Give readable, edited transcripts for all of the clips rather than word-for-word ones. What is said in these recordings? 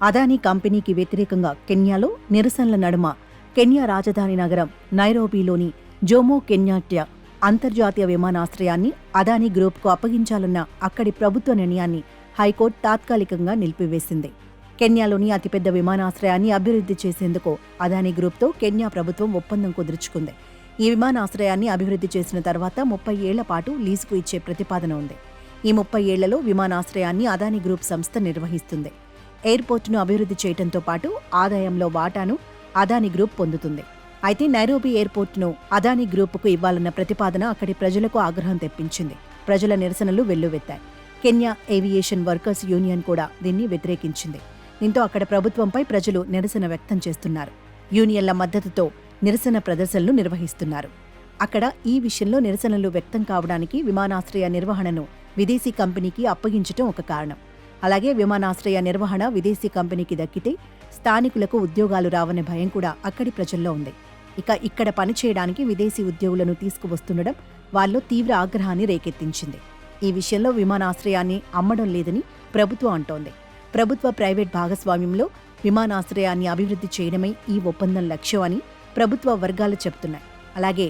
అదానీ కంపెనీకి వ్యతిరేకంగా కెన్యాలో నిరసనల నడుమ కెన్యా రాజధాని నగరం నైరోబీలోని జోమో కెన్యాట్యా అంతర్జాతీయ విమానాశ్రయాన్ని అదానీ గ్రూప్కు అప్పగించాలన్న అక్కడి ప్రభుత్వ నిర్ణయాన్ని హైకోర్టు తాత్కాలికంగా నిలిపివేసింది. కెన్యాలోని అతిపెద్ద విమానాశ్రయాన్ని అభివృద్ధి చేసేందుకు అదానీ గ్రూప్తో కెన్యా ప్రభుత్వం ఒప్పందం కుదుర్చుకుంది. ఈ విమానాశ్రయాన్ని అభివృద్ధి చేసిన తర్వాత 30 ఏళ్ల పాటు లీజుకు ఇచ్చే ప్రతిపాదన ఉంది. ఈ 30 ఏళ్లలో విమానాశ్రయాన్ని అదానీ గ్రూప్ సంస్థ నిర్వహిస్తుంది. ఎయిర్పోర్టును అభివృద్ధి చేయడంతో పాటు ఆదాయంలో వాటాను అదానీ గ్రూప్ పొందుతుంది. అయితే నైరోబీ ఎయిర్పోర్టును అదానీ గ్రూపుకు ఇవ్వాలన్న ప్రతిపాదన అక్కడి ప్రజలకు ఆగ్రహం తెప్పించింది. ప్రజల నిరసనలు వెల్లువెత్తాయి. కెన్యా ఏవియేషన్ వర్కర్స్ యూనియన్ కూడా దీన్ని వ్యతిరేకించింది. దీంతో అక్కడ ప్రభుత్వంపై ప్రజలు నిరసన వ్యక్తం చేస్తున్నారు. యూనియన్ల మద్దతుతో నిరసన ప్రదర్శనలు నిర్వహిస్తున్నారు. అక్కడ ఈ విషయంలో నిరసనలు వ్యక్తం కావడానికి విమానాశ్రయ నిర్వహణను విదేశీ కంపెనీకి అప్పగించటం ఒక కారణం. అలాగే విమానాశ్రయ నిర్వహణ విదేశీ కంపెనీకి దక్కితే స్థానికులకు ఉద్యోగాలు రావనే భయం కూడా అక్కడి ప్రజల్లో ఉంది. ఇక్కడ పనిచేయడానికి విదేశీ ఉద్యోగులను తీసుకువస్తుండడం వాళ్ళలో తీవ్ర ఆగ్రహాన్ని రేకెత్తించింది. ఈ విషయంలో విమానాశ్రయాన్ని అమ్మడం లేదని ప్రభుత్వం అంటోంది. ప్రభుత్వ ప్రైవేట్ భాగస్వామ్యంలో విమానాశ్రయాన్ని అభివృద్ధి చేయడమే ఈ ఒప్పందం లక్ష్యం అని ప్రభుత్వ వర్గాలు చెబుతున్నాయి. అలాగే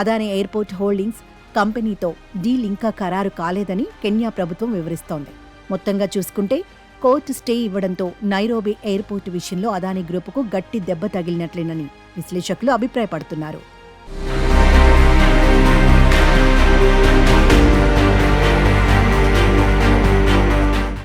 అదానీ ఎయిర్పోర్ట్ హోల్డింగ్స్ కంపెనీతో డీల్ ఇంకా ఖరారు కాలేదని కెన్యా ప్రభుత్వం వివరిస్తోంది. మొత్తంగా చూసుకుంటే కోర్టు స్టే ఇవ్వడంతో నైరోబీ ఎయిర్పోర్టు విషయంలో అదానీ గ్రూపుకు గట్టి దెబ్బ తగిలినట్లేనని విశ్లేషకులు అభిప్రాయపడుతున్నారు.